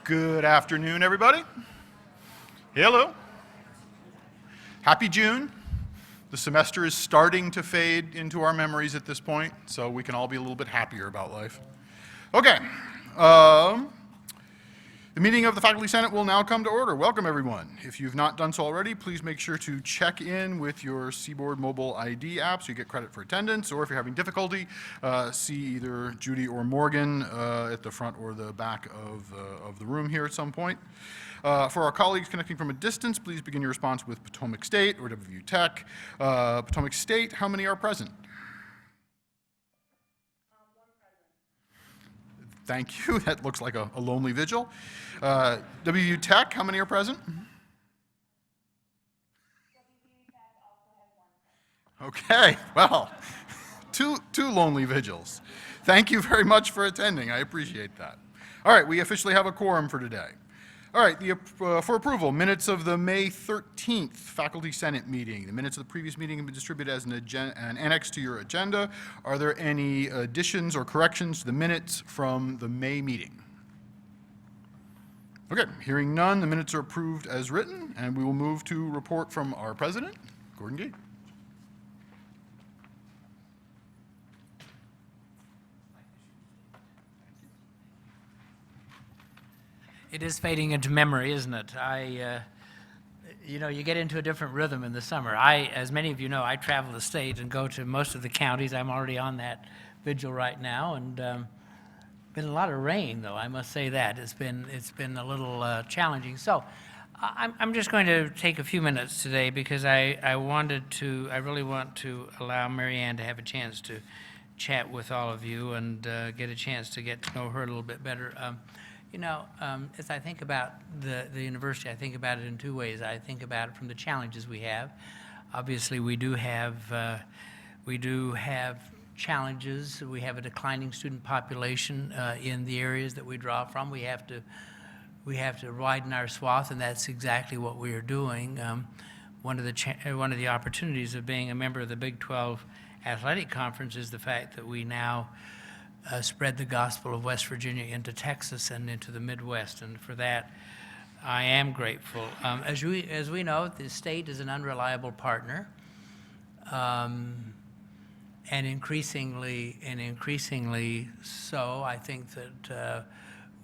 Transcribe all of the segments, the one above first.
Good afternoon, everybody. Hello. Happy June. The semester is starting to fade into our memories at this point, so we can all be a little bit happier about life. Okay. The meeting of the Faculty Senate will now come to order. Welcome, everyone. If you've not done so already, please make sure to check in with your Seaboard mobile ID app so you get credit for attendance, or if you're having difficulty, see either Judy or Morgan at the front or the back of the room here at some point. For our colleagues connecting from a distance, please begin your response with Potomac State or WVU Tech. Potomac State, how many are present? Thank you. That looks like a lonely vigil. WVU Tech, how many are present? Okay, well, two lonely vigils. Thank you very much for attending. I appreciate that. All right, we officially have a quorum for today. All right, for approval, minutes of the May 13th Faculty Senate meeting. The minutes of the previous meeting have been distributed as an annex to your agenda. Are there any additions or corrections to the minutes from the May meeting? Okay, hearing none, the minutes are approved as written, and we will move to report from our president, Gordon Gay. It is fading into memory, isn't it? You get into a different rhythm in the summer. As many of you know, I travel the state and go to most of the counties. I'm already on that vigil right now, and been a lot of rain, though. I must say that it's been a little challenging. So, I'm just going to take a few minutes today because I really want to allow Mary Ann to have a chance to chat with all of you and get a chance to get to know her a little bit better. As I think about the university, I think about it in two ways. I think about it from the challenges we have. Obviously, we do have challenges. We have a declining student population in the areas that we draw from. We have to widen our swath, and that's exactly what we are doing. One of the opportunities of being a member of the Big 12 Athletic Conference is the fact that we now spread the gospel of West Virginia into Texas and into the Midwest, and for that, I am grateful. As we know, the state is an unreliable partner, and increasingly so. I think that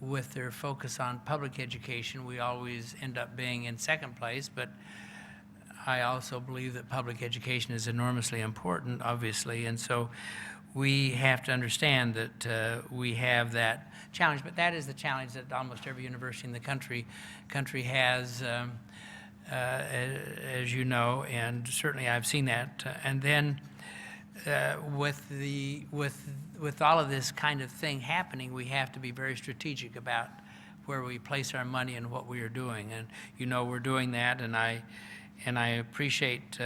with their focus on public education, we always end up being in second place, but I also believe that public education is enormously important, obviously, and so we have to understand that we have that challenge, but that is the challenge that almost every university in the country has, as you know, and certainly I've seen that. And then with all of this kind of thing happening, we have to be very strategic about where we place our money and what we are doing. And we're doing that, and I appreciate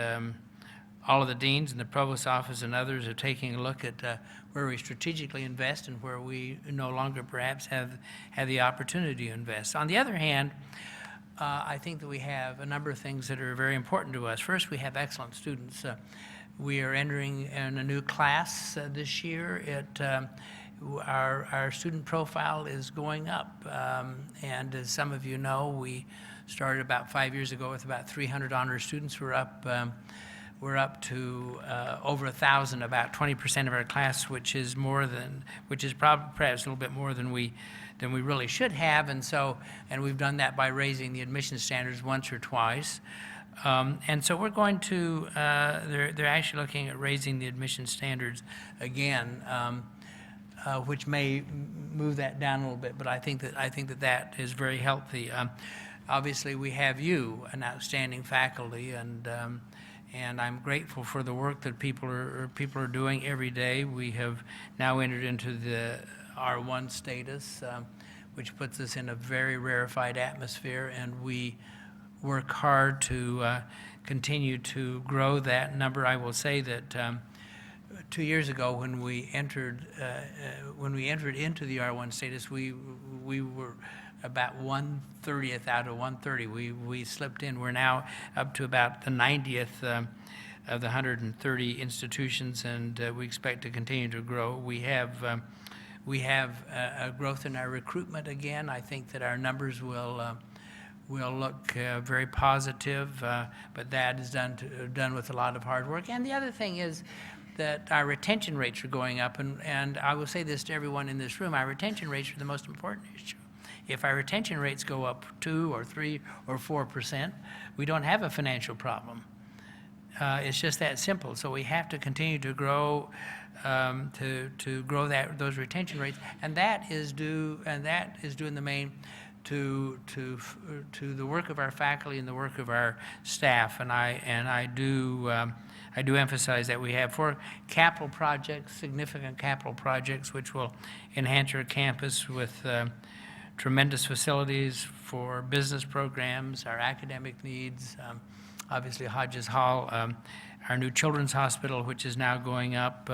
all of the deans and the provost's office and others are taking a look at where we strategically invest and where we no longer perhaps have the opportunity to invest. On the other hand, I think that we have a number of things that are very important to us. First, we have excellent students. We are entering in a new class this year. Our student profile is going up, and as some of you know, we started about 5 years ago with about 300 honors students. We're up to over 1,000, about 20% of our class, which is probably perhaps a little bit more than we really should have, and we've done that by raising the admission standards once or twice, and so we're going to they're actually looking at raising the admission standards again, which may move that down a little bit, but I think that is very healthy. Obviously, we have an outstanding faculty, and I'm grateful for the work that people are doing every day. We have now entered into the R1 status, which puts us in a very rarefied atmosphere, and we work hard to continue to grow that number. I will say that 2 years ago, when we entered into the R1 status, we were about 1/30th out of 130. We slipped in. We're now up to about the 90th of the 130 institutions, and we expect to continue to grow. We have We have a growth in our recruitment again. I think that our numbers will look very positive, but that is done with a lot of hard work. And the other thing is that our retention rates are going up, and I will say this to everyone in this room, our retention rates are the most important issue. If our retention rates go up 2 or 3 or 4%, we don't have a financial problem. It's just that simple. So we have to continue to grow, to grow those retention rates, and that is due in the main to the work of our faculty and the work of our staff. And I do emphasize that we have 4 capital projects, significant capital projects, which will enhance our campus with tremendous facilities for business programs, our academic needs, obviously Hodges Hall, our new children's hospital, which is now going up.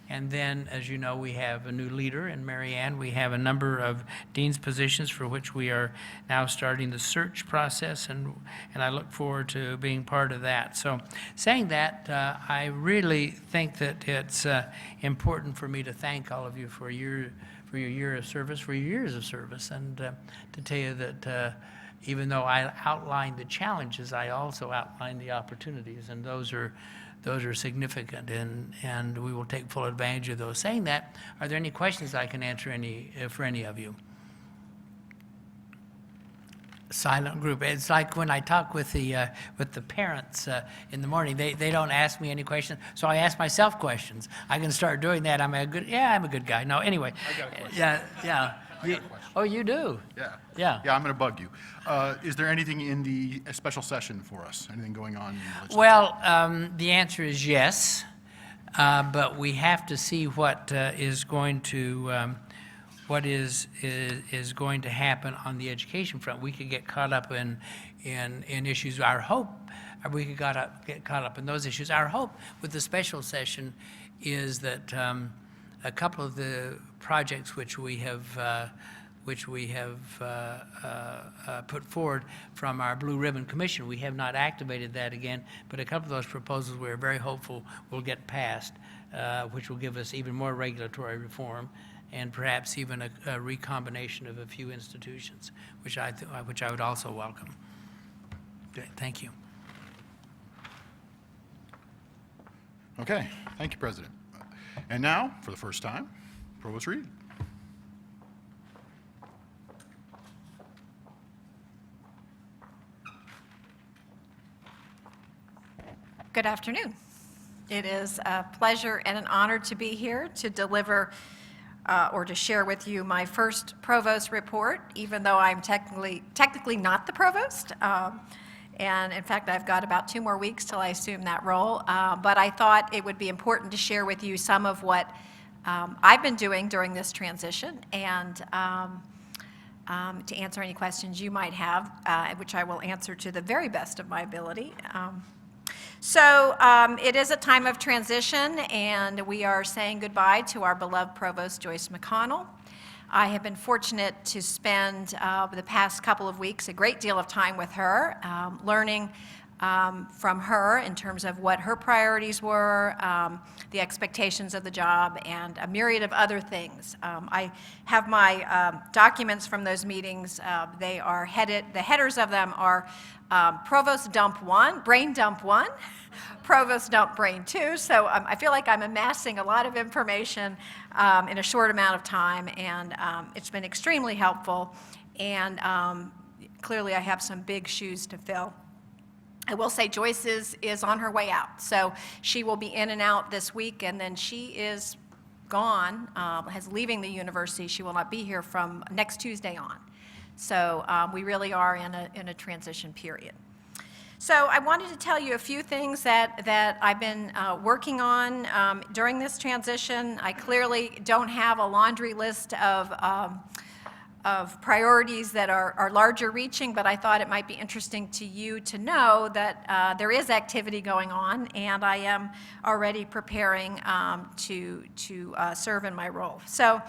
And then, as you know, we have a new leader in Mary Ann. We have a number of dean's positions for which we are now starting the search process, and I look forward to being part of that. So saying that, I really think that it's important for me to thank all of you for your year of service, for your years of service, and to tell you that even though I outlined the challenges, I also outlined the opportunities, and those are significant, and we will take full advantage of those. Saying that, are there any questions I can answer for any of you? Silent group. It's like when I talk with the parents in the morning. They don't ask me any questions, so I ask myself questions. I can start doing that. I'm a good guy. No, anyway. I got a question. Yeah. I got a question. Oh, you do? Yeah. Yeah. Yeah, I'm going to bug you. Is there anything in the special session for us? Anything going on? Well, the answer is yes, but we have to see what is going to happen on the education front. We could get caught up in issues. Our hope, we could get caught up in those issues. Our hope with the special session is that a couple of the projects which we have put forward from our Blue Ribbon Commission. We have not activated that again, but a couple of those proposals we are very hopeful will get passed, which will give us even more regulatory reform and perhaps even a recombination of a few institutions, which I would also welcome. Thank you. Okay, thank you, President. And now, for the first time, Provost Reed. Good afternoon. It is a pleasure and an honor to be here to deliver or to share with you my first provost report, even though I'm technically not the provost. And in fact, I've got about 2 more weeks till I assume that role. But I thought it would be important to share with you some of what I've been doing during this transition, and to answer any questions you might have, which I will answer to the very best of my ability. So it is a time of transition, and we are saying goodbye to our beloved Provost Joyce McConnell. I have been fortunate to spend the past couple of weeks a great deal of time with her, learning from her in terms of what her priorities were, the expectations of the job, and a myriad of other things. I have my documents from those meetings. They are the headers of them are Provost Dump 1, Brain Dump 1, Provost Dump Brain 2. So I feel like I'm amassing a lot of information in a short amount of time, and it's been extremely helpful. And clearly I have some big shoes to fill. I will say Joyce is on her way out, so she will be in and out this week, and then she is gone, leaving the university. She will not be here from next Tuesday on. So we really are in a transition period. So I wanted to tell you a few things that I've been working on during this transition. I clearly don't have a laundry list of priorities that are larger reaching, but I thought it might be interesting to you to know that there is activity going on, and I am already preparing to serve in my role. So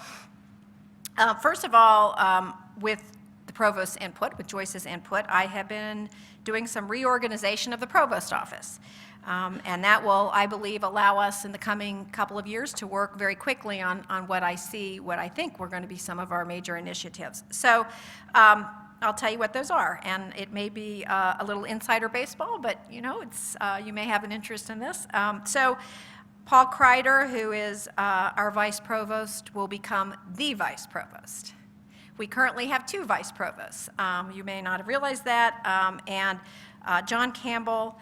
first of all, with the provost's input, with Joyce's input, I have been doing some reorganization of the provost office. And that will, I believe, allow us in the coming couple of years to work very quickly on what I think were going to be some of our major initiatives. So I'll tell you what those are, and it may be a little insider baseball, but you may have an interest in this. So Paul Crider, who is our vice provost, will become the vice provost. We currently have 2 vice provosts. You may not have realized that. And John Campbell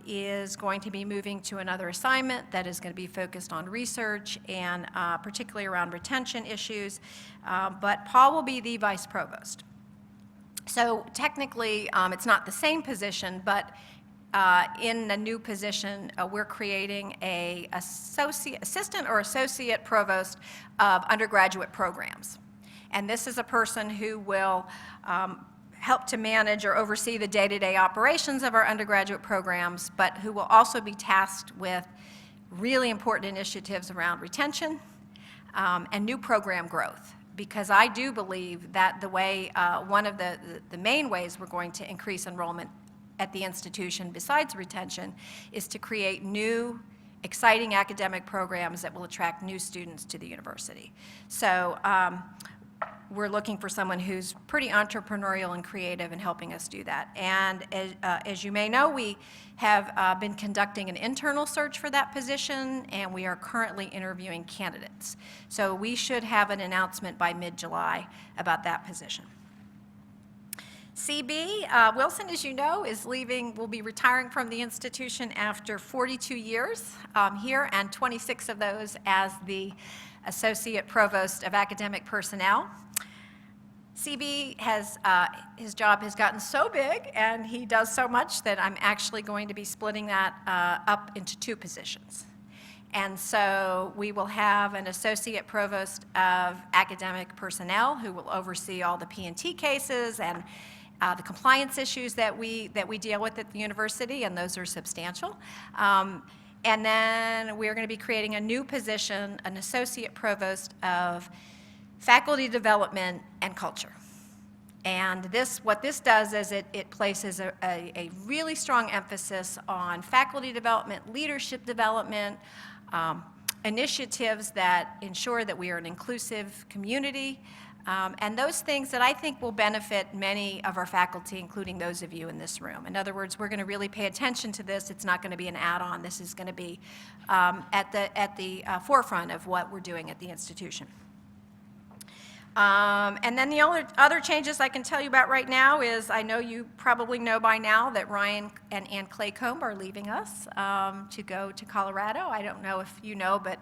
is going to be moving to another assignment that is going to be focused on research and particularly around retention issues. But Paul will be the vice provost. So technically, it's not the same position, but in the new position, we're creating a assistant or associate provost of undergraduate programs. And this is a person who will help to manage or oversee the day-to-day operations of our undergraduate programs, but who will also be tasked with really important initiatives around retention and new program growth. Because I do believe that the way, one of the main ways we're going to increase enrollment at the institution, besides retention, is to create new, exciting academic programs that will attract new students to the university. So we're looking for someone who's pretty entrepreneurial and creative in helping us do that. And as you may know, we have been conducting an internal search for that position, and we are currently interviewing candidates. So we should have an announcement by mid-July about that position. CB Wilson, as you know, is leaving, will be retiring from the institution after 42 years here, and 26 of those as the Associate Provost of Academic Personnel. CB has, his job has gotten so big and he does so much that I'm actually going to be splitting that up into 2 positions. And so we will have an Associate Provost of Academic Personnel who will oversee all the P&T cases and the compliance issues that we deal with at the university, and those are substantial. And then we're going to be creating a new position, an Associate Provost of Faculty Development and Culture. And what this does is it places a really strong emphasis on faculty development, leadership development, initiatives that ensure that we are an inclusive community, and those things that I think will benefit many of our faculty, including those of you in this room. In other words, we're going to really pay attention to this. It's not going to be an add-on. This is going to be at the forefront of what we're doing at the institution. And then the other changes I can tell you about right now is, I know you probably know by now that Ryan and Ann Claycomb are leaving us to go to Colorado. I don't know if you know, but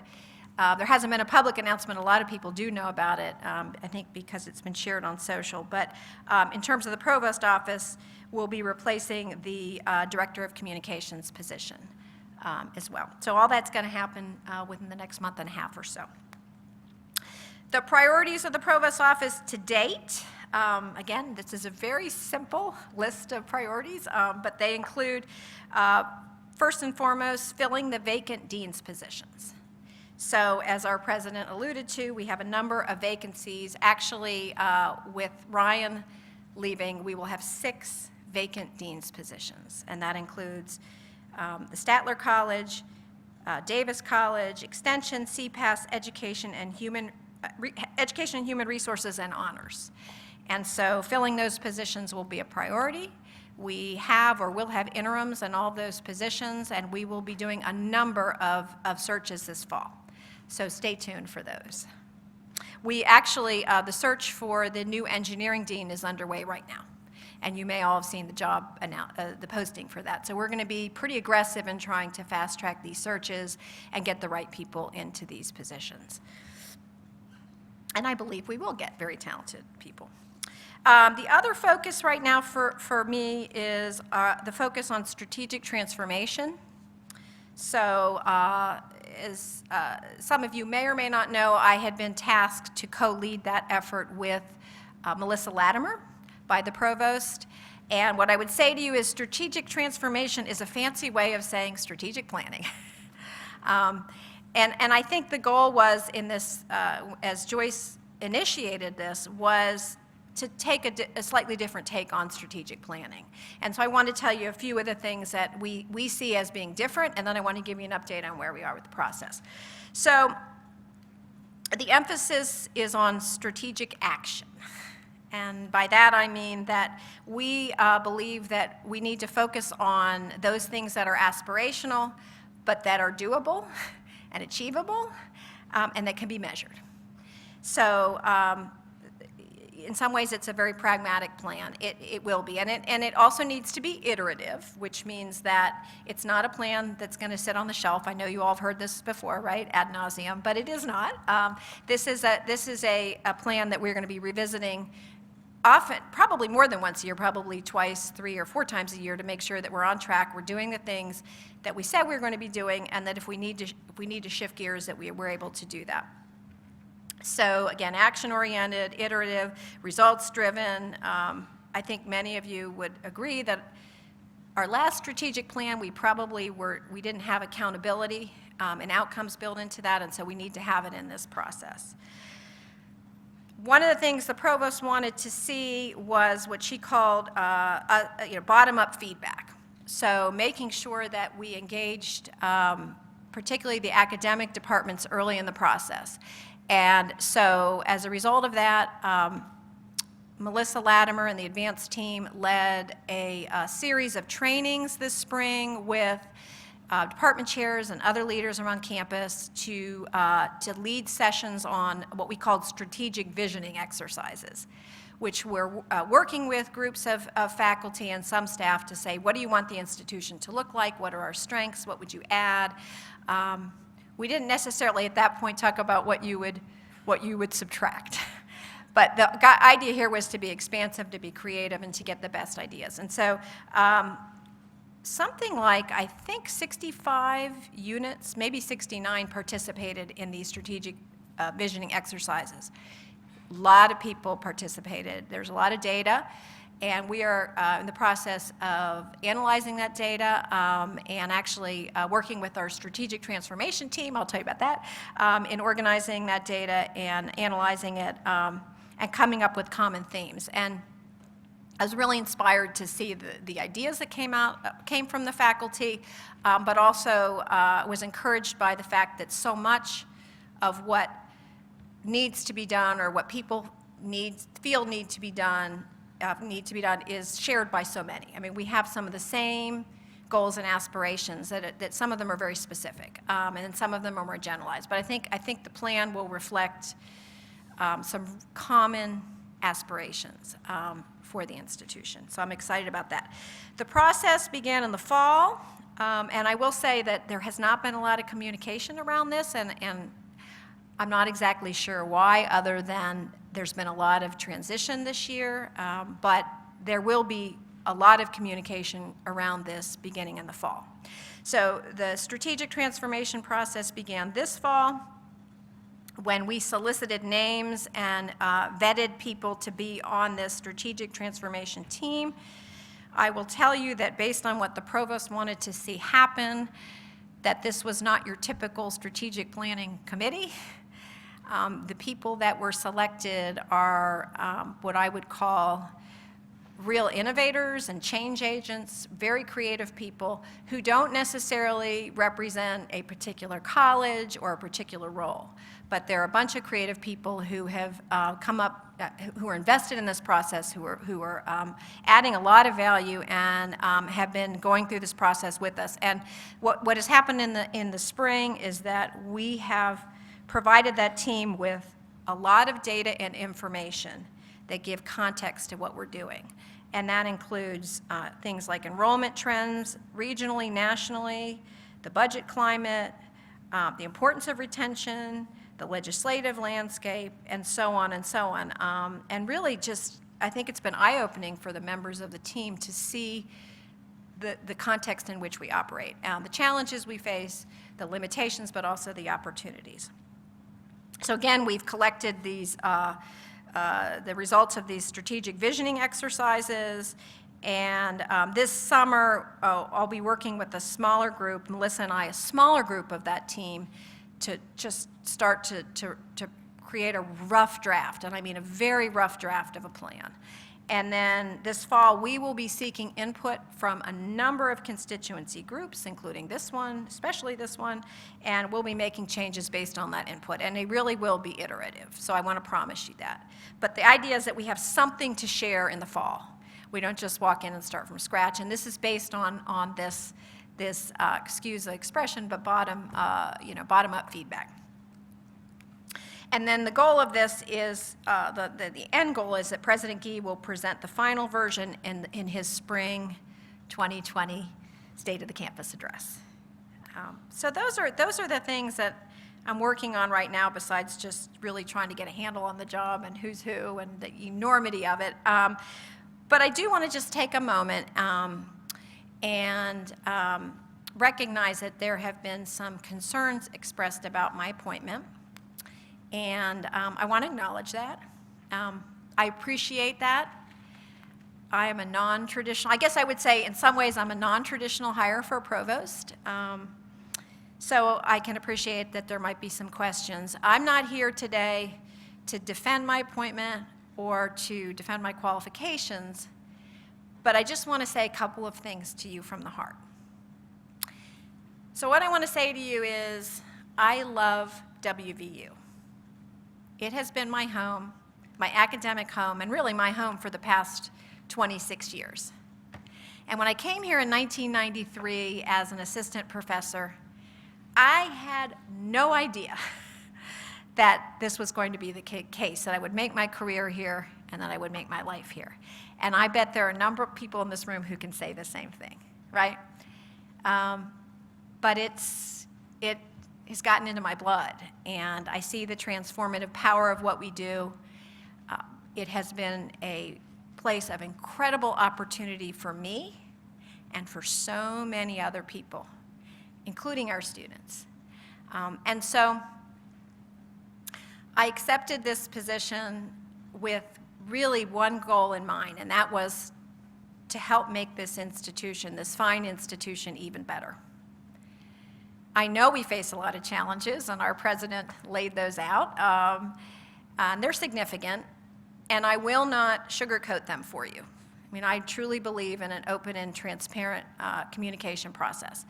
there hasn't been a public announcement. A lot of people do know about it, I think because it's been shared on social. But in terms of the provost office, we'll be replacing the director of communications position as well. So all that's going to happen within the next month and a half or so. The priorities of the provost office to date, again, this is a very simple list of priorities, but they include, first and foremost, filling the vacant dean's positions. So as our president alluded to, we have a number of vacancies. Actually, with Ryan leaving, we will have 6 vacant dean's positions, and that includes the Statler College, Davis College, Extension, CPAS, Education and Human Resources, and Honors. And so filling those positions will be a priority. We have or will have interims in all those positions, and we will be doing a number of searches this fall. So stay tuned for those. We actually, the search for the new engineering dean is underway right now. And you may all have seen the posting for that. So we're going to be pretty aggressive in trying to fast track these searches and get the right people into these positions. And I believe we will get very talented people. The other focus right now for me is the focus on strategic transformation. So as some of you may or may not know, I had been tasked to co-lead that effort with Melissa Latimer by the provost. And what I would say to you is strategic transformation is a fancy way of saying strategic planning. And I think the goal was in this, as Joyce initiated this, was take a slightly different take on strategic planning. And so I want to tell you a few of the things that we see as being different, and then I want to give you an update on where we are with the process. So the emphasis is on strategic action. And by that I mean that we believe that we need to focus on those things that are aspirational, but that are doable and achievable, and that can be measured. So in some ways, it's a very pragmatic plan. It will be. And it also needs to be iterative, which means that it's not a plan that's going to sit on the shelf. I know you all have heard this before, right, ad nauseum, but it is not. This is a plan that we're going to be revisiting often, probably more than once a year, probably twice, 3 or 4 times a year, to make sure that we're on track, we're doing the things that we said we were going to be doing, and that if we need to shift gears, that we're able to do that. So again, action-oriented, iterative, results-driven. I think many of you would agree that our last strategic plan, we didn't have accountability and outcomes built into that, and so we need to have it in this process. One of the things the provost wanted to see was what she called bottom-up feedback. So making sure that we engaged particularly the academic departments early in the process. And so as a result of that, Melissa Latimer and the advanced team led a series of trainings this spring with department chairs and other leaders around campus to lead sessions on what we called strategic visioning exercises, which we're working with groups of faculty and some staff to say, what do you want the institution to look like? What are our strengths? What would you add? We didn't necessarily at that point talk about what you would subtract. But the idea here was to be expansive, to be creative, and to get the best ideas. And so something like, I think 65 units, maybe 69 participated in these strategic visioning exercises. A lot of people participated. There's a lot of data. And we are in the process of analyzing that data and actually working with our strategic transformation team, I'll tell you about that, in organizing that data and analyzing it and coming up with common themes. And I was really inspired to see the ideas that came from the faculty, but also was encouraged by the fact that so much of what needs to be done or what people feel need to be done is shared by so many. I mean, we have some of the same goals and aspirations that some of them are very specific, and some of them are more generalized. But I think the plan will reflect some common aspirations for the institution. So I'm excited about that. The process began in the fall, and I will say that there has not been a lot of communication around this, and I'm not exactly sure why, other than there's been a lot of transition this year, but there will be a lot of communication around this beginning in the fall. So the strategic transformation process began this fall when we solicited names and vetted people to be on this strategic transformation team. I will tell you that based on what the provost wanted to see happen, that this was not your typical strategic planning committee. The people that were selected are what I would call real innovators and change agents, very creative people who don't necessarily represent a particular college or a particular role. But there are a bunch of creative people who have come up, who are invested in this process, who are adding a lot of value and have been going through this process with us. And what has happened in the spring is that we have provided that team with a lot of data and information that give context to what we're doing. And that includes things like enrollment trends, regionally, nationally, the budget climate, the importance of retention, the legislative landscape, and so on and so on. And really just, I think it's been eye-opening for the members of the team to see the context in which we operate, the challenges we face, the limitations, but also the opportunities. So again, we've collected these, the results of these strategic visioning exercises, and this summer I'll be working with a smaller group, Melissa and I, a smaller group of that team, to just start to create a rough draft, and I mean a very rough draft of a plan. And then this fall, we will be seeking input from a number of constituency groups, including this one, especially this one, and we'll be making changes based on that input, and they really will be iterative, so I want to promise you that. But the idea is that we have something to share in the fall. We don't just walk in and start from scratch, and this is based on this excuse the expression, but bottom-up feedback. And then the goal of this is, the end goal is that President Gee will present the final version in his spring 2020 State of the Campus Address. So those are the things that I'm working on right now, besides just really trying to get a handle on the job and who's who and the enormity of it. But I do want to just take a moment and recognize that there have been some concerns expressed about my appointment. And I want to acknowledge that. I appreciate that. I am a non-traditional, I guess I would say in some ways I'm a non-traditional hire for a provost. So I can appreciate that there might be some questions. I'm not here today to defend my appointment or to defend my qualifications, but I just want to say a couple of things to you from the heart. So what I want to say to you is, I love WVU. It has been my home, my academic home, and really my home for the past 26 years. And when I came here in 1993 as an assistant professor, I had no idea that this was going to be the case, that I would make my career here and that I would make my life here. And I bet there are a number of people in this room who can say the same thing, right? But it has gotten into my blood, and I see the transformative power of what we do. It has been a place of incredible opportunity for me and for so many other people, including our students. And so I accepted this position with really one goal in mind, and that was to help make this institution, this fine institution, even better. I know we face a lot of challenges, and our president laid those out. And they're significant, and I will not sugarcoat them for you. I mean, I truly believe in an open and transparent communication process.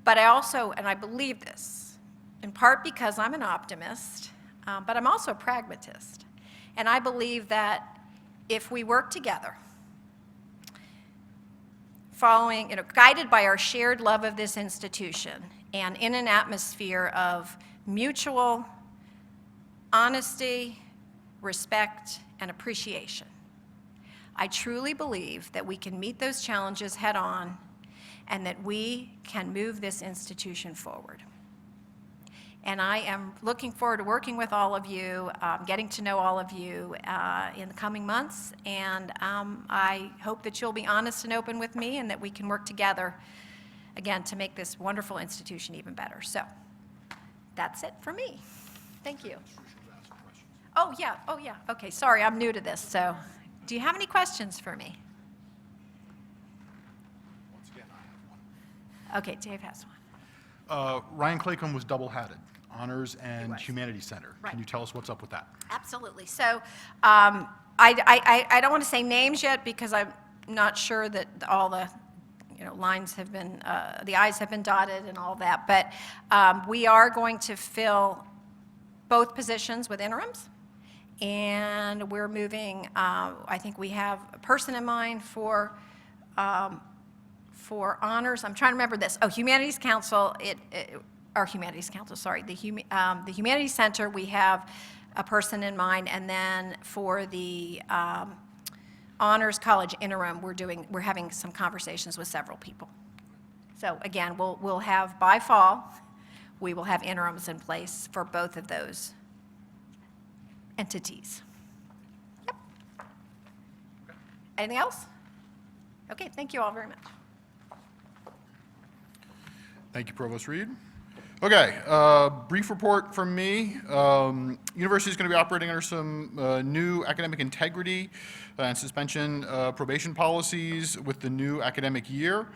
But I also, and I believe this, in part because I'm an optimist, but I'm also a pragmatist. And I believe that if we work together, guided by our shared love of this institution and in an atmosphere of mutual honesty, respect, and appreciation, I truly believe that we can meet those challenges head on and that we can move this institution forward. And I am looking forward to working with all of you, getting to know all of you in the coming months, and I hope that you'll be honest and open with me and that we can work together, again, to make this wonderful institution even better. So that's it for me. Thank you. Oh, yeah, okay, sorry, I'm new to this, so do you have any questions for me? Once again, I have one. Okay, Dave has one. Ryan Claycomb was double-hatted, Honors and was. Humanities Center. Right. Can you tell us what's up with that? Absolutely. So I don't want to say names yet because I'm not sure that all the lines have been, the I's have been dotted and all that. But we are going to fill both positions with interims. And we're moving, I think we have a person in mind for honors. I'm trying to remember this. Oh, Humanities Council, our Humanities Council, sorry. The Humanities Center, we have a person in mind. And then for the Honors College interim, we're having some conversations with several people. So again, we'll have, by fall, we will have interims in place for both of those entities. Yep. Anything else? Okay, thank you all very much. Thank you, Provost Reed. Okay, brief report from me. University is going to be operating under some new academic integrity and suspension probation policies with the new academic year.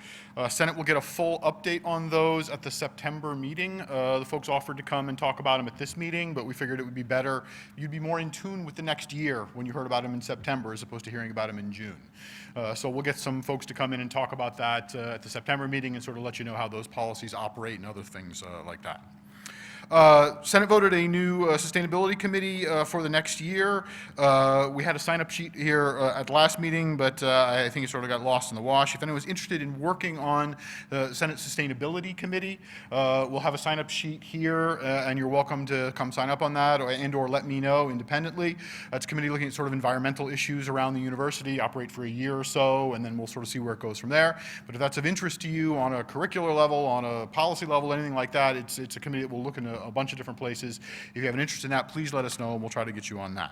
Senate will get a full update on those at the September meeting. The folks offered to come and talk about them at this meeting, but we figured it would be better, you'd be more in tune with the next year when you heard about them in September as opposed to hearing about them in June. So we'll get some folks to come in and talk about that at the September meeting and sort of let you know how those policies operate and other things like that. Senate voted a new sustainability committee for the next year. We had a sign-up sheet here at the last meeting, but I think it sort of got lost in the wash. If anyone's interested in working on the Senate Sustainability Committee, we'll have a sign-up sheet here, and you're welcome to come sign up on that or let me know independently. That's a committee looking at sort of environmental issues around the university, operate for a year or so, and then we'll sort of see where it goes from there. But if that's of interest to you on a curricular level, on a policy level, anything like that, it's a committee that will look into a bunch of different places. If you have an interest in that, please let us know and we'll try to get you on that.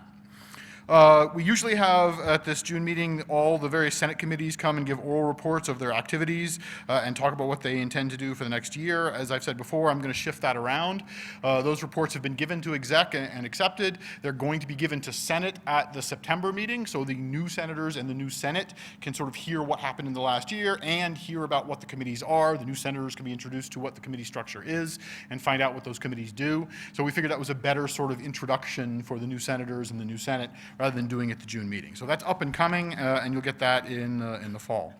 We usually have at this June meeting all the various Senate committees come and give oral reports of their activities and talk about what they intend to do for the next year. As I've said before, I'm going to shift that around. Those reports have been given to exec and accepted. They're going to be given to Senate at the September meeting, so the new senators and the new Senate can sort of hear what happened in the last year and hear about what the committees are. The new senators can be introduced to what the committee structure is and find out what those committees do. So we figured that was a better sort of introduction for the new senators and the new Senate rather than doing it at the June meeting. So that's up and coming, and you'll get that in the fall.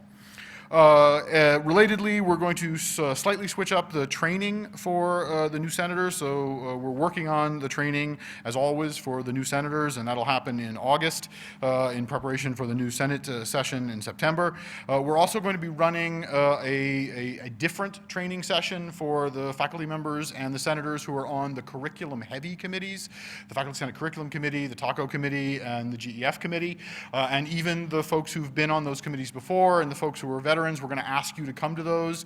Relatedly, we're going to slightly switch up the training for the new senators. So we're working on the training, as always, for the new senators, and that'll happen in August in preparation for the new Senate session in September. We're also going to be running a different training session for the faculty members and the senators who are on the curriculum-heavy committees, the Faculty Senate Curriculum Committee, the TACO Committee, and the GEF Committee, and even the folks who've been on those committees before and the folks who are veterans. We're going to ask you to come to those.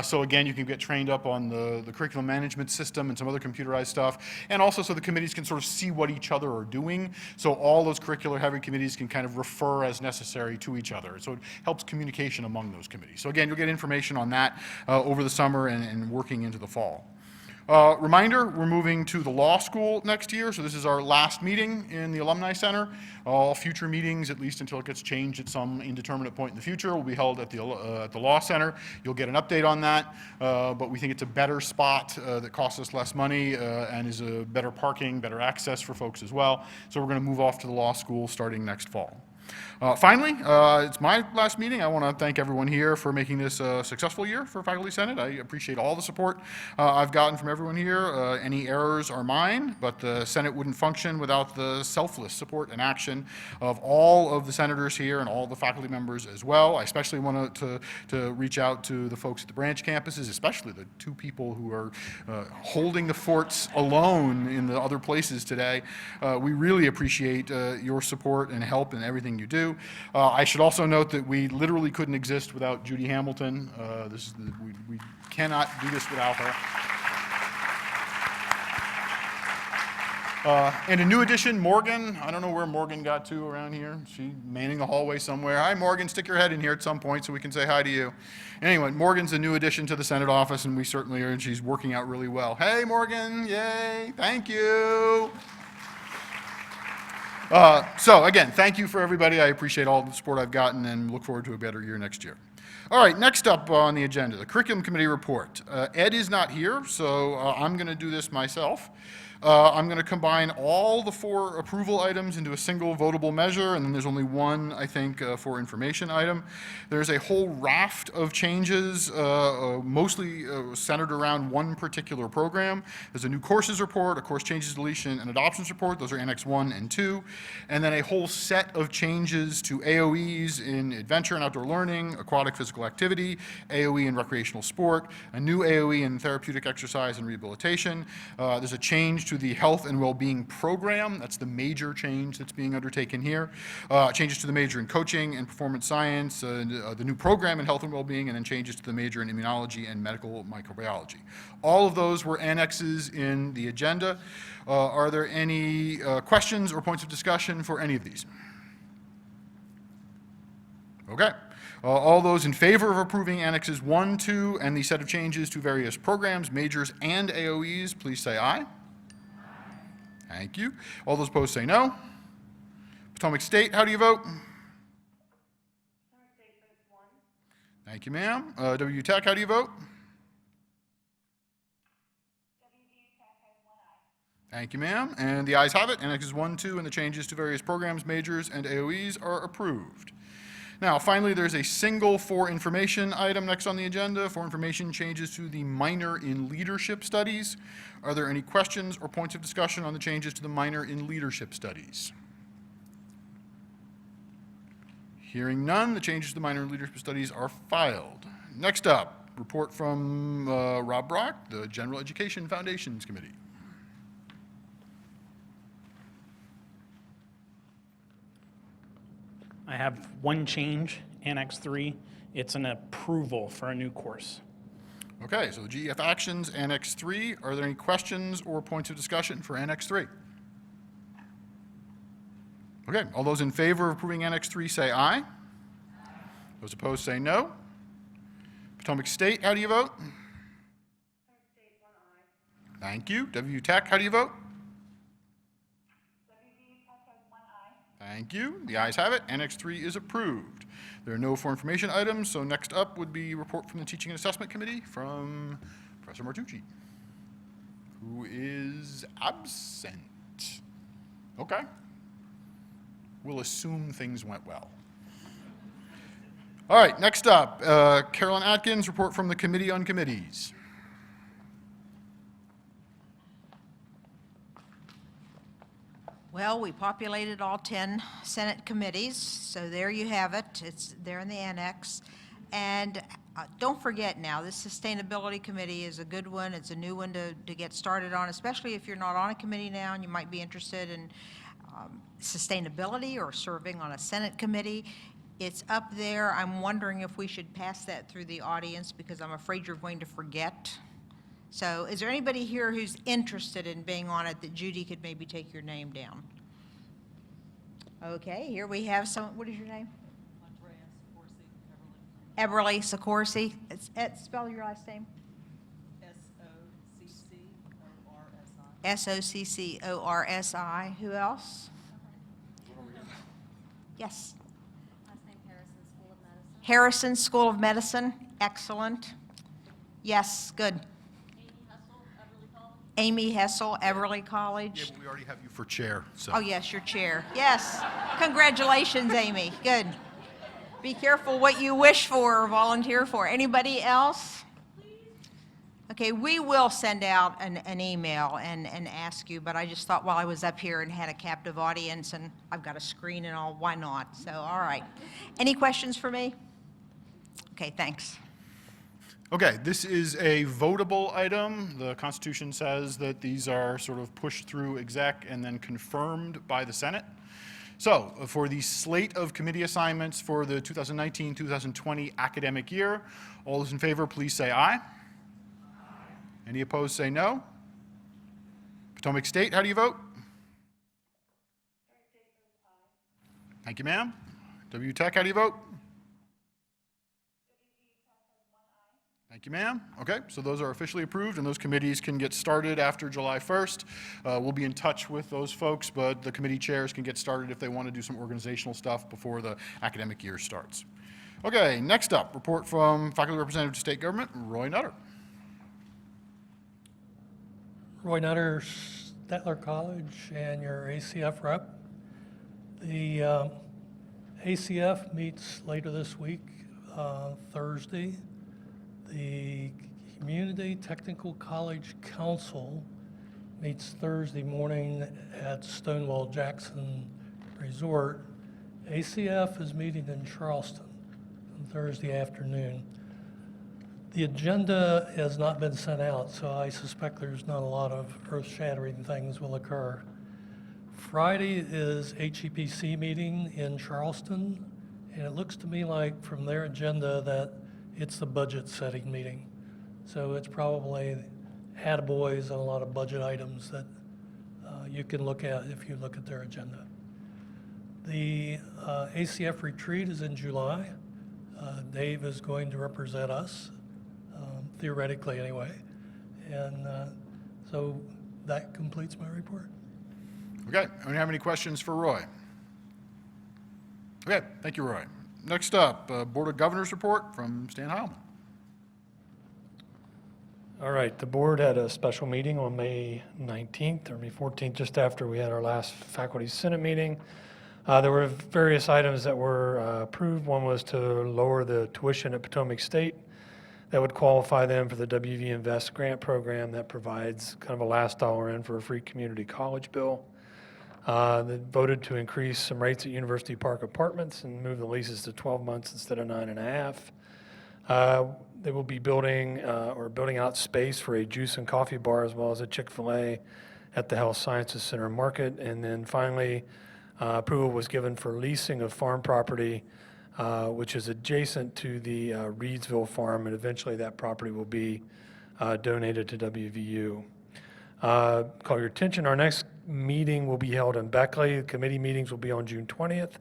So again, you can get trained up on the curriculum management system and some other computerized stuff. And also so the committees can sort of see what each other are doing. So all those curricular heavy committees can kind of refer as necessary to each other. So it helps communication among those committees. So again, you'll get information on that over the summer and working into the fall. Reminder, we're moving to the law school next year, so this is our last meeting in the Alumni Center. All future meetings, at least until it gets changed at some indeterminate point in the future, will be held at the Law Center. You'll get an update on that, but we think it's a better spot that costs us less money and is a better parking, better access for folks as well. So we're going to move off to the law school starting next fall. Finally, it's my last meeting. I want to thank everyone here for making this a successful year for Faculty Senate. I appreciate all the support I've gotten from everyone here. Any errors are mine, but the Senate wouldn't function without the selfless support and action of all of the senators here and all the faculty members as well. I especially want to reach out to the folks at the branch campuses, especially the two people who are holding the forts alone in the other places today. We really appreciate your support and help in everything you do. I should also note that we literally couldn't exist without Judy Hamilton. We cannot do this without her. And a new addition, Morgan. I don't know where Morgan got to around here. She's manning the hallway somewhere. Hi, Morgan, stick your head in here at some point so we can say hi to you. Anyway, Morgan's a new addition to the Senate office, and we certainly are, and she's working out really well. Hey, Morgan, yay, thank you. So again, thank you for everybody. I appreciate all the support I've gotten and look forward to a better year next year. All right, next up on the agenda, the Curriculum Committee report. Ed is not here, so I'm going to do this myself. I'm going to combine all the 4 approval items into a single votable measure, and then there's only one, I think, for information item. There's a whole raft of changes, mostly centered around one particular program. There's a new courses report, a course changes, deletion, and adoptions report. Those are Annex 1 and 2. And then a whole set of changes to AOEs in adventure and outdoor learning, aquatic physical activity, AOE in recreational sport, a new AOE in therapeutic exercise and rehabilitation. There's a change to the health and well-being program. That's the major change that's being undertaken here. Changes to the major in coaching and performance science, the new program in health and well-being, and then changes to the major in immunology and medical microbiology. All of those were annexes in the agenda. Are there any questions or points of discussion for any of these? Okay. All those in favor of approving Annexes 1, 2, and the set of changes to various programs, majors, and AOEs, please say aye. Thank you. All those opposed say no. Potomac State, how do you vote? Thank you, ma'am. WVU Tech, how do you vote? Thank you, ma'am. And the ayes have it. Annexes 1, 2, and the changes to various programs, majors, and AOEs are approved. Now, finally, there's a single for information item next on the agenda. For information, changes to the minor in leadership studies. Are there any questions or points of discussion on the changes to the minor in leadership studies? Hearing none, the changes to the minor in leadership studies are filed. Next up, report from Rob Brock, the General Education Foundations Committee. I have one change, Annex 3. It's an approval for a new course. Okay, so GEF Actions, Annex 3. Are there any questions or points of discussion for Annex 3? Okay, all those in favor of approving Annex 3 say aye. Those opposed say no. Potomac State, how do you vote? Potomac State, 1 aye. Thank you. WVU Tech, how do you vote? WVU Tech has 1 aye. Thank you. The ayes have it. Annex 3 is approved. There are no for information items, so next up would be a report from the Teaching and Assessment Committee from Professor Martucci, who is absent. Okay. We'll assume things went well. All right, next up, Carolyn Atkins, report from the Committee on Committees. Well, we populated all 10 Senate committees, so there you have it. It's there in the annex. And don't forget now, this Sustainability Committee is a good one. It's a new one to get started on, especially if you're not on a committee now and you might be interested in sustainability or serving on a Senate committee. It's up there. I'm wondering if we should pass that through the audience because I'm afraid you're going to forget. So is there anybody here who's interested in being on it that Judy could maybe take your name down? Okay, here we have some, what is your name? Eberly Sikorsy. Spell your last name. Soccorsi. Soccorsi. Who else? Yes. Last name Harrison, School of Medicine. Harrison School of Medicine. Excellent. Yes, good. Amy Hessel, Everly College. Yeah, but we already have you for chair, so. Oh, yes, your chair. Yes. Congratulations, Amy. Good. Be careful what you wish for or volunteer for. Anybody else? Okay, we will send out an email and ask you, but I just thought while I was up here and had a captive audience and I've got a screen and all, why not? So, all right. Any questions for me? Okay, thanks. Okay, this is a votable item. The Constitution says that these are sort of pushed through exec and then confirmed by the Senate. So, for the slate of committee assignments for the 2019-2020 academic year, all those in favor, please say aye. Any opposed, say no. Potomac State, how do you vote? Thank you, ma'am. WVU Tech, how do you vote? Thank you, ma'am. Okay, so those are officially approved, and those committees can get started after July 1st. We'll be in touch with those folks, but the committee chairs can get started if they want to do some organizational stuff before the academic year starts. Okay, next up, report from Faculty Representative to State Government, Roy Nutter. Roy Nutter, Statler College, and your ACF rep. The ACF meets later this week, Thursday. The Community Technical College Council meets Thursday morning at Stonewall Jackson Resort. ACF is meeting in Charleston on Thursday afternoon. The agenda has not been sent out, so I suspect there's not a lot of earth-shattering things will occur. Friday is HEPC meeting in Charleston, and it looks to me like from their agenda that it's the budget setting meeting. So it's probably attaboys and a lot of budget items that you can look at if you look at their agenda. The ACF retreat is in July. Dave is going to represent us, theoretically anyway. And so that completes my report. Okay, anyone have any questions for Roy? Okay, thank you, Roy. Next up, Board of Governors report from Stan Heilman. All right, the board had a special meeting on May 19th or May 14th, just after we had our last Faculty Senate meeting. There were various items that were approved. One was to lower the tuition at Potomac State. That would qualify them for the WV Invest grant program that provides kind of a last dollar in for a free community college bill. They voted to increase some rates at University Park Apartments and move the leases to 12 months instead of 9.5. They will be building out space for a juice and coffee bar as well as a Chick-fil-A at the Health Sciences Center Market. And then finally, approval was given for leasing of farm property, which is adjacent to the Reedsville farm, and eventually that property will be donated to WVU. Call your attention, our next meeting will be held in Beckley. The committee meetings will be on June 20th,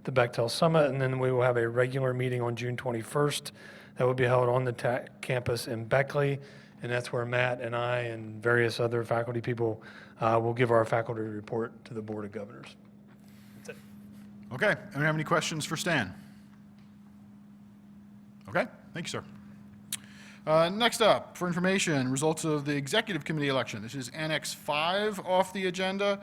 the Bechtel Summit, and then we will have a regular meeting on June 21st that will be held on the campus in Beckley, and that's where Matt and I and various other faculty people will give our faculty report to the Board of Governors. That's it. Okay, anyone have any questions for Stan? Okay, thank you, sir. Next up, for information, results of the Executive Committee election. This is Annex 5 off the agenda.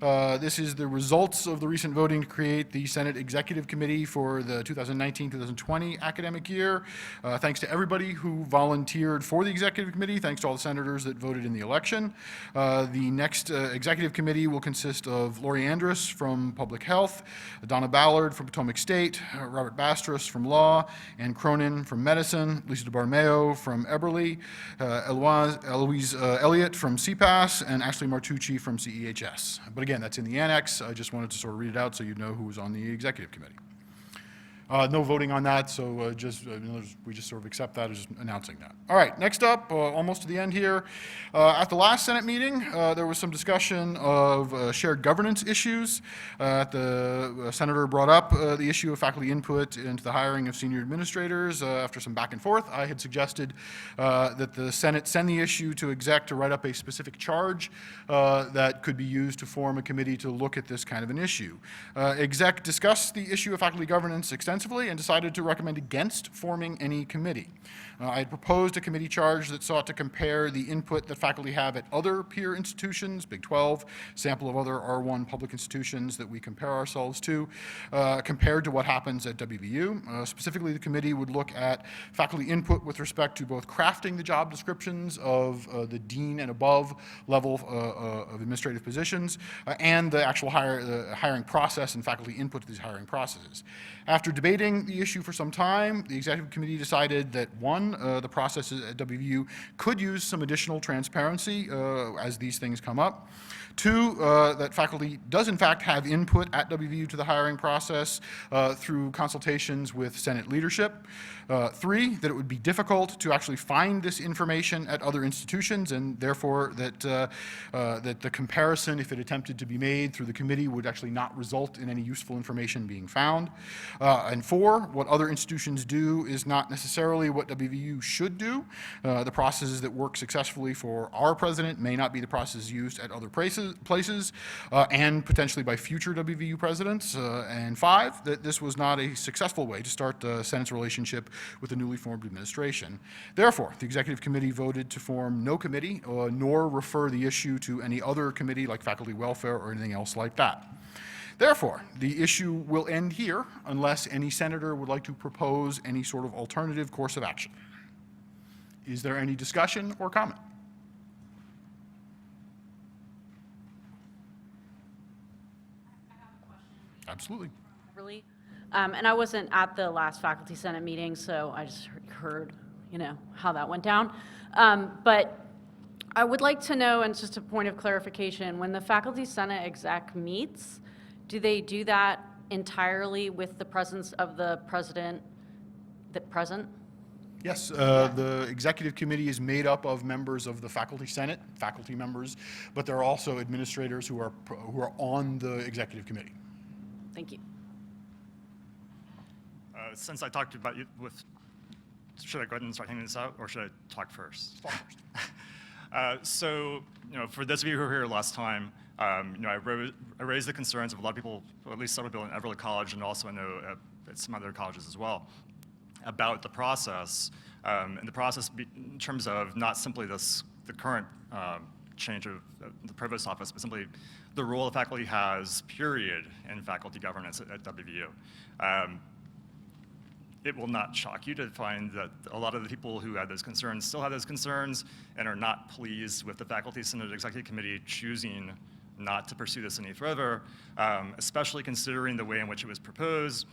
This is the results of the recent voting to create the Senate Executive Committee for the 2019-2020 academic year. Thanks to everybody who volunteered for the Executive Committee. Thanks to all the senators that voted in the election. The next Executive Committee will consist of Lori Andrus from Public Health, Donna Ballard from Potomac State, Robert Bastris from Law, Ann Cronin from Medicine, Lisa DeBarmeo from Eberly, Eloise Elliott from CPAS, and Ashley Martucci from CEHS. But again, that's in the annex. I just wanted to sort of read it out so you'd know who was on the executive committee. No voting on that, so we just sort of accept that as just announcing that. All right, next up, almost to the end here. At the last Senate meeting, there was some discussion of shared governance issues. The senator brought up the issue of faculty input into the hiring of senior administrators. After some back and forth, I had suggested that the Senate send the issue to exec to write up a specific charge that could be used to form a committee to look at this kind of an issue. Exec discussed the issue of faculty governance extensively and decided to recommend against forming any committee. I had proposed a committee charge that sought to compare the input that faculty have at other peer institutions, Big 12, sample of other R1 public institutions that we compare ourselves to, compared to what happens at WVU. Specifically, the committee would look at faculty input with respect to both crafting the job descriptions of the dean and above level of administrative positions and the actual hiring process and faculty input to these hiring processes. After debating the issue for some time, the executive committee decided that one, the processes at WVU could use some additional transparency as these things come up. Two, that faculty does in fact have input at WVU to the hiring process through consultations with Senate leadership. Three, that it would be difficult to actually find this information at other institutions, and therefore that the comparison, if it attempted to be made through the committee, would actually not result in any useful information being found. And four, what other institutions do is not necessarily what WVU should do. The processes that work successfully for our president may not be the processes used at other places, and potentially by future WVU presidents. And five, that this was not a successful way to start the Senate's relationship with the newly formed administration. Therefore, the executive committee voted to form no committee, nor refer the issue to any other committee like faculty welfare or anything else like that. Therefore, the issue will end here unless any senator would like to propose any sort of alternative course of action. Is there any discussion or comment? Absolutely. Really. And I wasn't at the last Faculty Senate meeting, so I just heard, how that went down. But I would like to know, and it's just a point of clarification, when the Faculty Senate exec meets, do they do that entirely with the presence of the president present? Yes, the executive committee is made up of members of the Faculty Senate, faculty members, but there are also administrators who are on the executive committee. Thank you. Since I talked about you with, should I go ahead and start handing this out, or should I talk first? Talk first. So, for those of you who were here last time, I raised the concerns of a lot of people, or at least several people in Everett College, and also I know at some other colleges as well, about the process, and the process in terms of not simply the current change of the provost office, but simply the role the faculty has, period, in faculty governance at WVU. It will not shock you to find that a lot of the people who had those concerns still have those concerns and are not pleased with the Faculty Senate Executive Committee choosing not to pursue this any further, especially considering the way in which it was proposed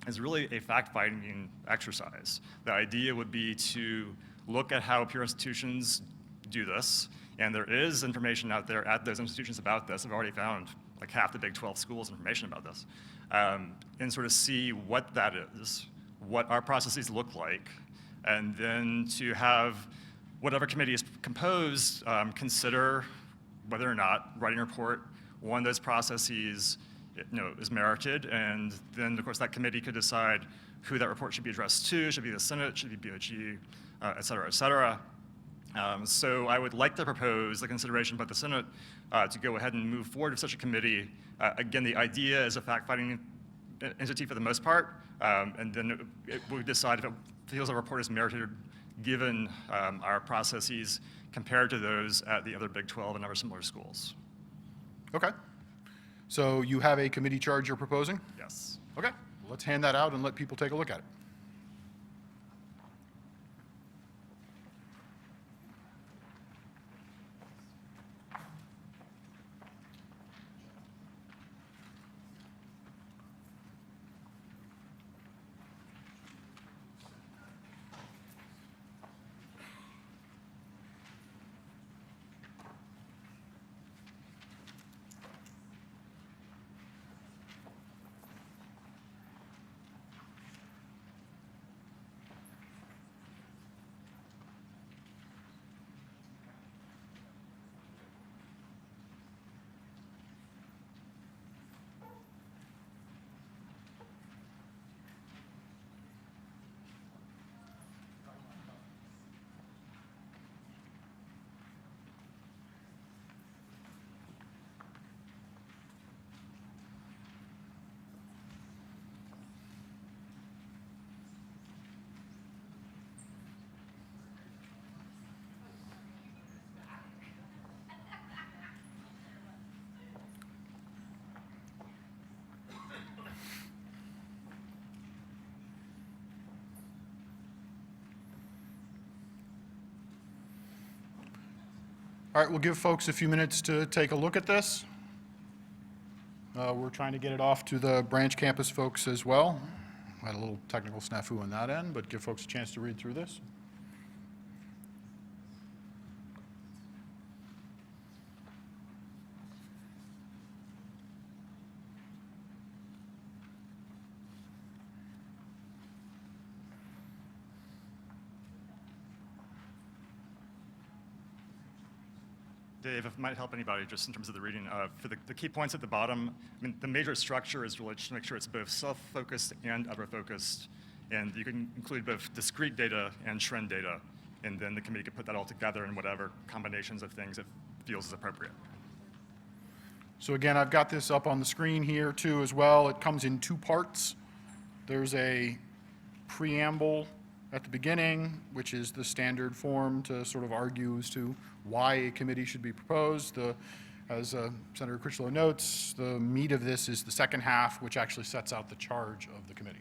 is really a fact-finding exercise. The idea would be to look at how peer institutions do this, and there is information out there at those institutions about this. I've already found like half the Big 12 schools information about this, and sort of see what that is, what our processes look like, and then to have whatever committee is composed consider whether or not writing a report, one of those processes is merited, and then of course that committee could decide who that report should be addressed to, should it be the Senate, should it be BOG, et cetera, et cetera. So I would like to propose the consideration by the Senate to go ahead and move forward with such a committee. Again, the idea is a fact-finding entity for the most part, and then it will decide if it feels a report is merited given our processes compared to those at the other Big 12 and other similar schools. Okay. So you have a committee charge you're proposing? Yes. Okay. Let's hand that out and let people take a look at it. All right, we'll give folks a few minutes to take a look at this. We're trying to get it off to the branch campus folks as well. Had a little technical snafu on that end, but give folks a chance to read through this. Dave, if it might help anybody, just in terms of the reading, for the key points at the bottom, I mean, the major structure is really just to make sure it's both self-focused and other-focused, and you can include both discrete data and trend data, and then the committee can put that all together in whatever combinations of things it feels is appropriate. So again, I've got this up on the screen here too as well. It comes in two parts. There's a preamble at the beginning, which is the standard form to sort of argue as to why a committee should be proposed. As Senator Critchlow notes, the meat of this is the second half, which actually sets out the charge of the committee.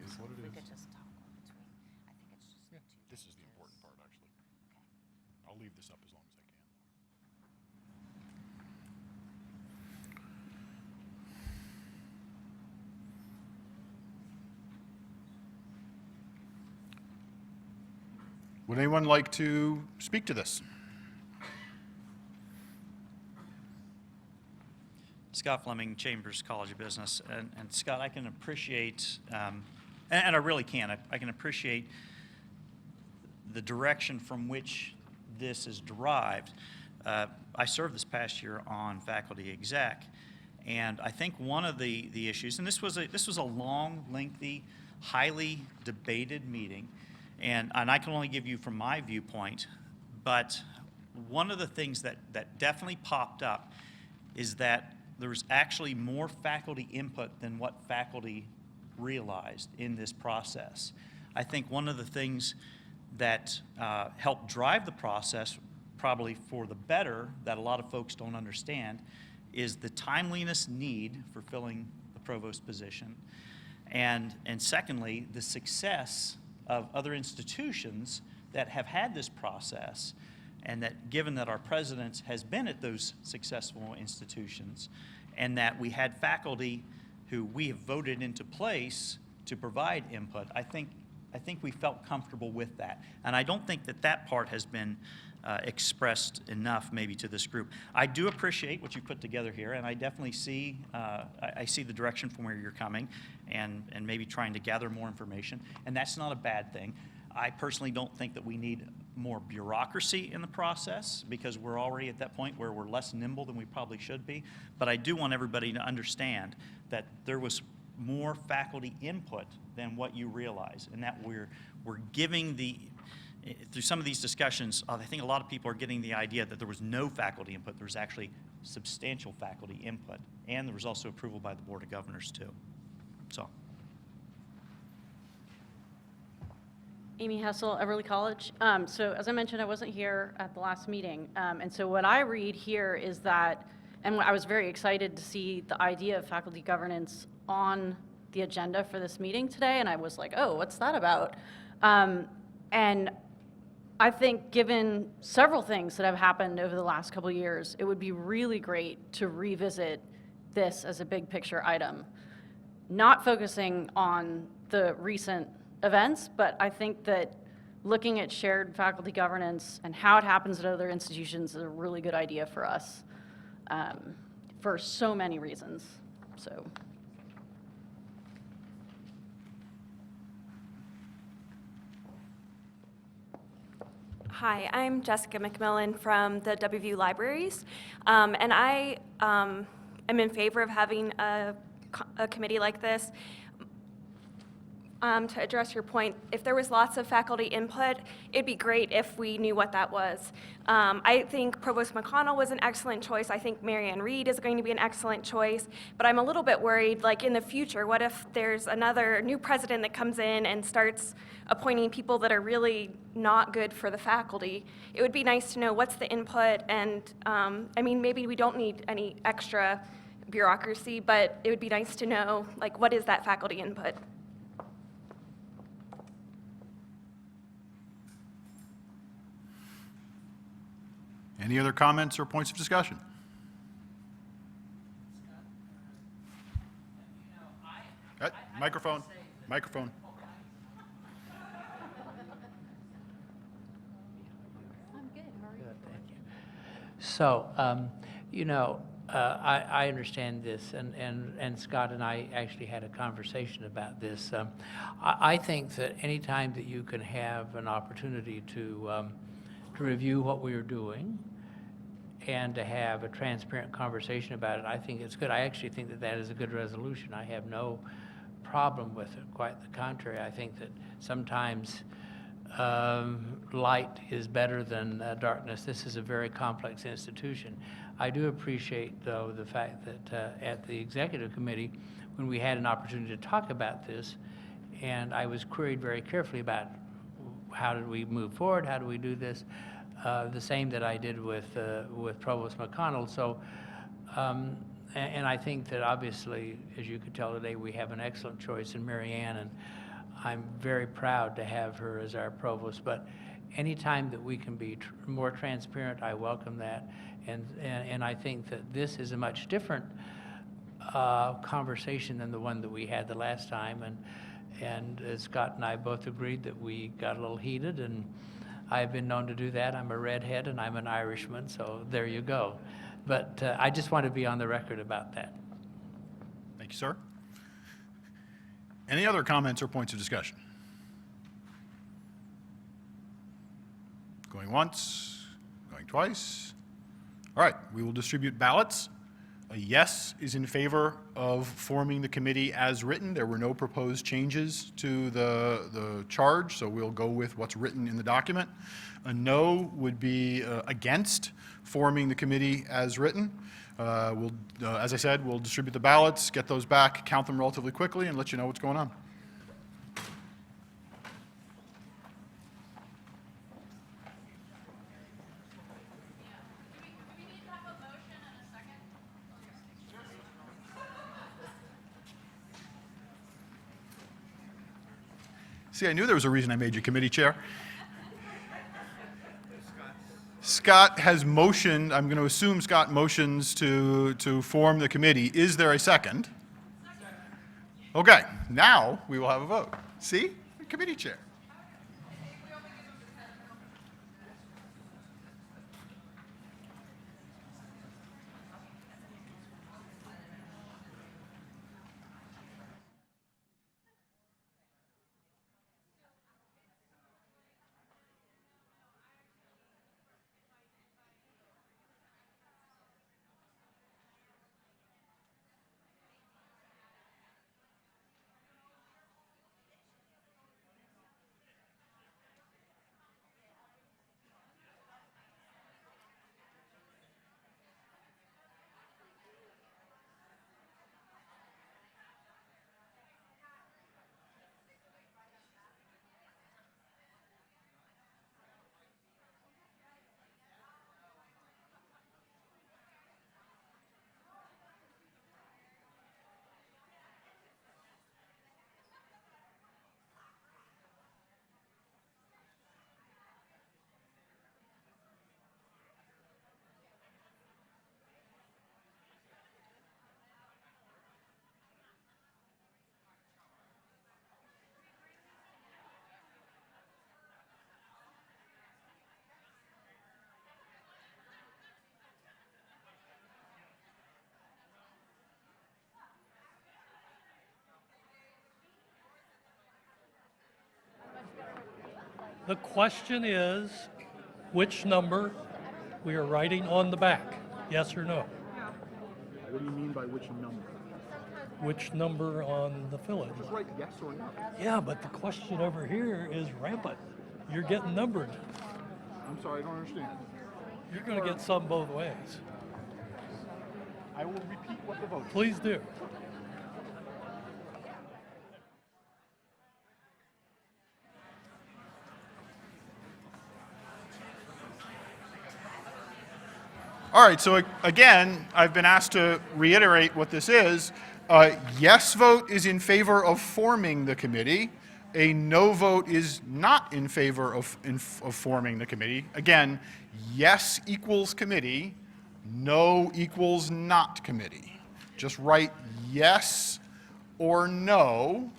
Is what it is. Yeah, this is the important part, actually. I'll leave this up as long as I can. Would anyone like to speak to this? Scott Fleming, Chambers College of Business. And Scott, I can appreciate, and I really can, I can appreciate the direction from which this is derived. I served this past year on faculty exec, and I think one of the issues, and this was a long, lengthy, highly debated meeting, and I can only give you from my viewpoint, but one of the things that definitely popped up is that there was actually more faculty input than what faculty realized in this process. I think one of the things that helped drive the process, probably for the better, that a lot of folks don't understand, is the timeliness need for filling the provost position. And secondly, the success of other institutions that have had this process, and that given that our president has been at those successful institutions, and that we had faculty who we have voted into place to provide input, I think we felt comfortable with that. And I don't think that part has been expressed enough maybe to this group. I do appreciate what you put together here, and I definitely see, I see the direction from where you're coming, and maybe trying to gather more information, and that's not a bad thing. I personally don't think that we need more bureaucracy in the process, because we're already at that point where we're less nimble than we probably should be. But I do want everybody to understand that there was more faculty input than what you realize, and that we're giving through some of these discussions, I think a lot of people are getting the idea that there was no faculty input. There was actually substantial faculty input, and there was also approval by the Board of Governors too. So. Amy Hessel, Everly College. So as I mentioned, I wasn't here at the last meeting. And so what I read here is that, and I was very excited to see the idea of faculty governance on the agenda for this meeting today. And I was like, oh, what's that about? And I think given several things that have happened over the last couple of years, it would be really great to revisit this as a big picture item, not focusing on the recent events, but I think that looking at shared faculty governance and how it happens at other institutions is a really good idea for us for so many reasons. So. Hi, I'm Jessica Mcmillan from the WVU Libraries, and I am in favor of having a committee like this. To address your point, if there was lots of faculty input, it'd be great if we knew what that was. I think Provost McConnell was an excellent choice. I think Marianne Reed is going to be an excellent choice, but I'm a little bit worried, like in the future, what if there's another new president that comes in and starts appointing people that are really not good for the faculty? It would be nice to know what's the input, and I mean, maybe we don't need any extra bureaucracy, but it would be nice to know, like, what is that faculty input? Any other comments or points of discussion? Microphone. Microphone. I'm good. How are you? Good, thank you. So, I understand this, and Scott and I actually had a conversation about this. I think that any time that you can have an opportunity to review what we are doing and to have a transparent conversation about it, I think it's good. I actually think that that is a good resolution. I have no problem with it. Quite the contrary. I think that sometimes light is better than darkness. This is a very complex institution. I do appreciate, though, the fact that at the executive committee, when we had an opportunity to talk about this, and I was queried very carefully about how did we move forward, how do we do this, the same that I did with Provost McConnell. So, and I think that obviously, as you could tell today, we have an excellent choice in Marianne, and I'm very proud to have her as our provost. But anytime that we can be more transparent, I welcome that. And I think that this is a much different conversation than the one that we had the last time. And as Scott and I both agreed that we got a little heated, and I've been known to do that. I'm a redhead and I'm an Irishman, so there you go. But I just want to be on the record about that. Thank you, sir. Any other comments or points of discussion? Going once, going twice. All right, we will distribute ballots. A yes is in favor of forming the committee as written. There were no proposed changes to the charge, so we'll go with what's written in the document. A no would be against forming the committee as written. As I said, we'll distribute the ballots, get those back, count them relatively quickly, and let you know what's going on. See, I knew there was a reason I made you committee chair. Scott has motioned, I'm going to assume Scott motions to form the committee. Is there a second? Okay, now we will have a vote. See? Committee chair. The question is, which number we are writing on the back? Yes or no? What do you mean by which number? Which number on the fillage? Just write yes or no. Yeah, but the question over here is rampant. You're getting numbered. I'm sorry, I don't understand. You're going to get some both ways. I will repeat what the vote is. Please do. All right, so again, I've been asked to reiterate what this is. Yes vote is in favor of forming the committee. A no vote is not in favor of forming the committee. Again, yes equals committee, no equals not committee. Just write yes or no.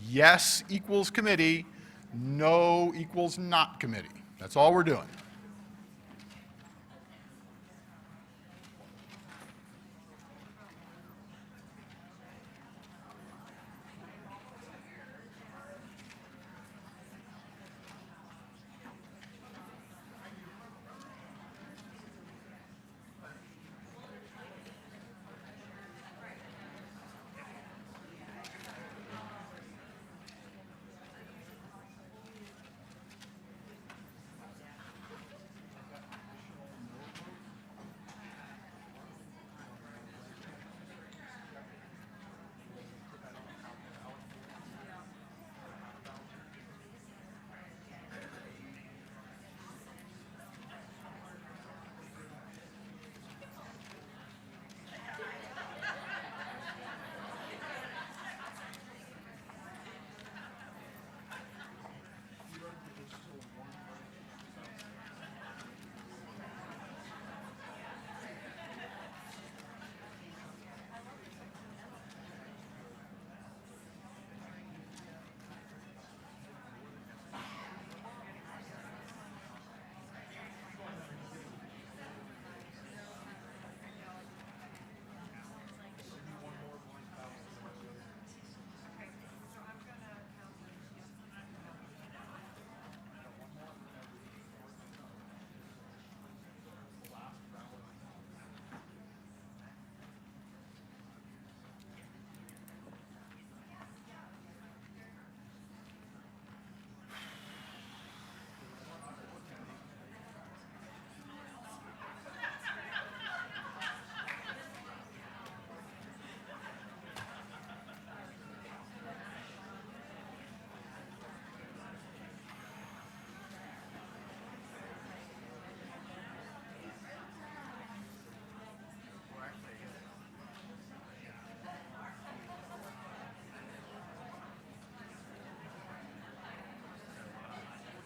Yes equals committee, no equals not committee. That's all we're doing.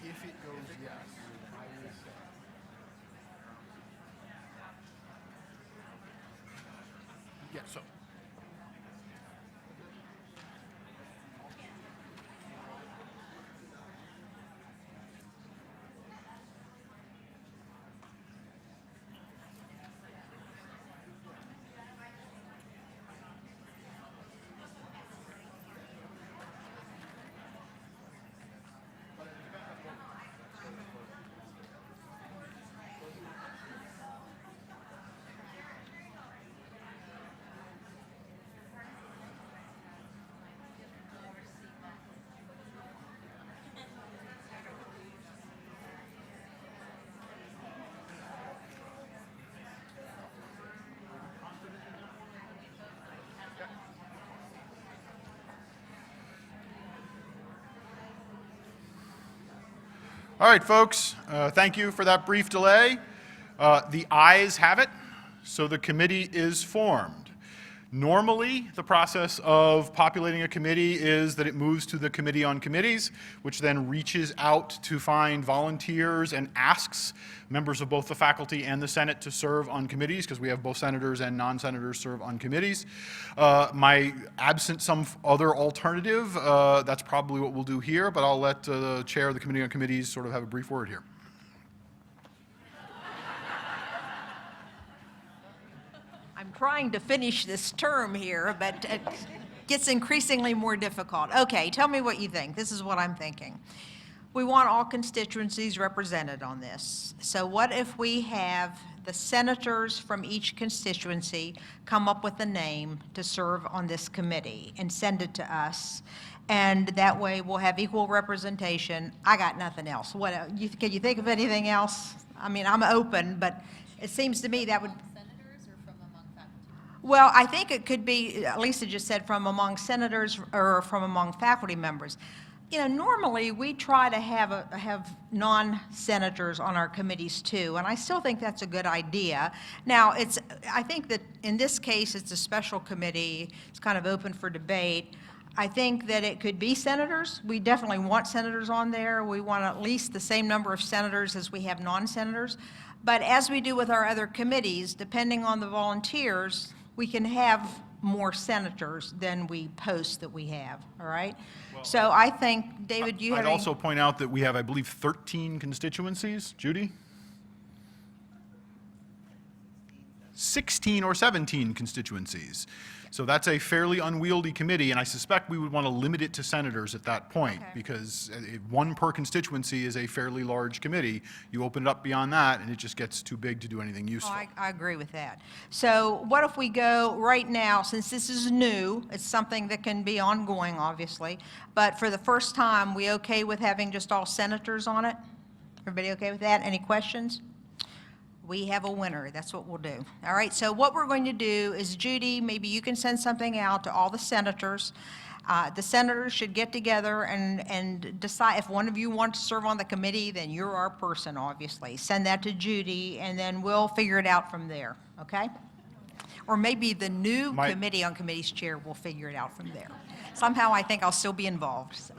If it goes yes, I will say. Yeah, so. All right, folks, thank you for that brief delay. The ayes have it, so the committee is formed. Normally, the process of populating a committee is that it moves to the Committee on Committees, which then reaches out to find volunteers and asks members of both the faculty and the Senate to serve on committees, because we have both senators and non-senators serve on committees. My absent some other alternative, that's probably what we'll do here, but I'll let the chair of the Committee on Committees sort of have a brief word here. I'm trying to finish this term here, but it gets increasingly more difficult. Okay, tell me what you think. This is what I'm thinking. We want all constituencies represented on this. So what if we have the senators from each constituency come up with a name to serve on this committee and send it to us? And that way we'll have equal representation. I got nothing else. What, can you think of anything else? I mean, I'm open, but it seems to me that would... Well, I think it could be, Lisa just said, from among senators or from among faculty members. You know, normally we try to have non-senators on our committees too, and I still think that's a good idea. Now, I think that in this case, it's a special committee. It's kind of open for debate. I think that it could be senators. We definitely want senators on there. We want at least the same number of senators as we have non-senators. But as we do with our other committees, depending on the volunteers, we can have more senators than we post that we have, all right? Well, so I think, David, you have I'd also point out that we have, I believe, 13 constituencies. Judy? 16 or 17 constituencies. So that's a fairly unwieldy committee, and I suspect we would want to limit it to senators at that point, because one per constituency is a fairly large committee. You open it up beyond that, and it just gets too big to do anything useful. Oh, I agree with that. So what if we go right now, since this is new, it's something that can be ongoing, obviously, but for the first time, we okay with having just all senators on it? Everybody okay with that? Any questions? We have a winner. That's what we'll do. All right, so what we're going to do is, Judy, maybe you can send something out to all the senators. The senators should get together and decide if one of you wants to serve on the committee, then you're our person, obviously. Send that to Judy, and then we'll figure it out from there, okay? Or maybe the new Committee on Committees chair will figure it out from there. Somehow I think I'll still be involved. So.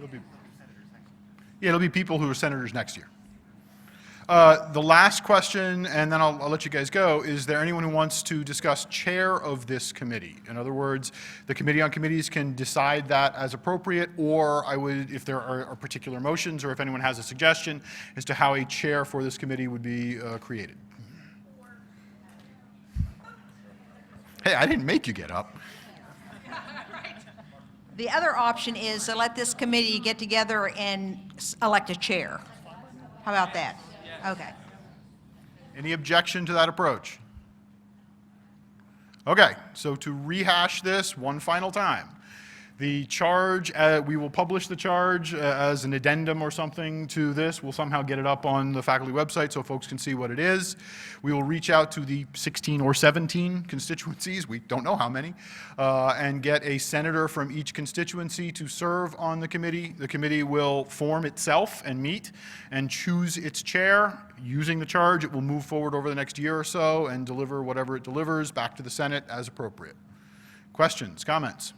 It'll be people who are senators next year. The last question, and then I'll let you guys go, is there anyone who wants to discuss chair of this committee? In other words, the Committee on Committees can decide that as appropriate, or I would, if there are particular motions, or if anyone has a suggestion as to how a chair for this committee would be created. Hey, I didn't make you get up. The other option is to let this committee get together and elect a chair. How about that? Okay. Any objection to that approach? Okay, so to rehash this one final time. The charge, we will publish the charge as an addendum or something to this. We'll somehow get it up on the faculty website so folks can see what it is. We will reach out to the 16 or 17 constituencies, we don't know how many, and get a senator from each constituency to serve on the committee. The committee will form itself and meet and choose its chair. Using the charge, it will move forward over the next year or so and deliver whatever it delivers back to the Senate as appropriate. Questions, comments?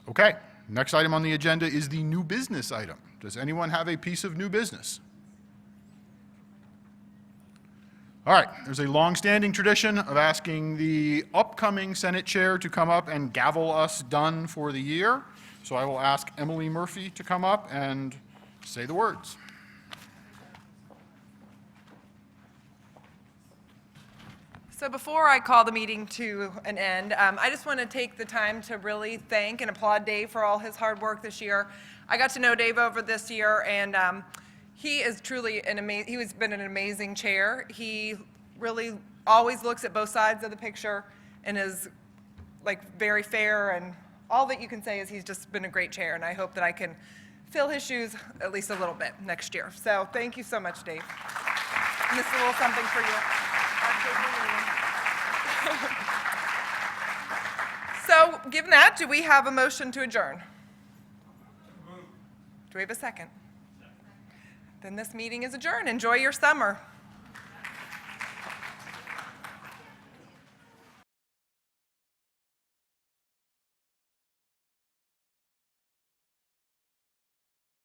Okay, Next item on the agenda is the new business item. Does anyone have a piece of new business? All right, there's a long-standing tradition of asking the upcoming Senate Chair to come up and gavel us done for the year. So I will ask Emily Murphy to come up and say the words. So before I call the meeting to an end, I just want to take the time to really thank and applaud Dave for all his hard work this year. I got to know Dave over this year, and he is truly he's been an amazing chair. He really always looks at both sides of the picture and is like very fair, and all that you can say is he's just been a great chair, and I hope that I can fill his shoes at least a little bit next year. So thank you so much, Dave. And this is a little something for you. So, given that, do we have a motion to adjourn? Do we have a second? Then this meeting is adjourned. Enjoy your summer.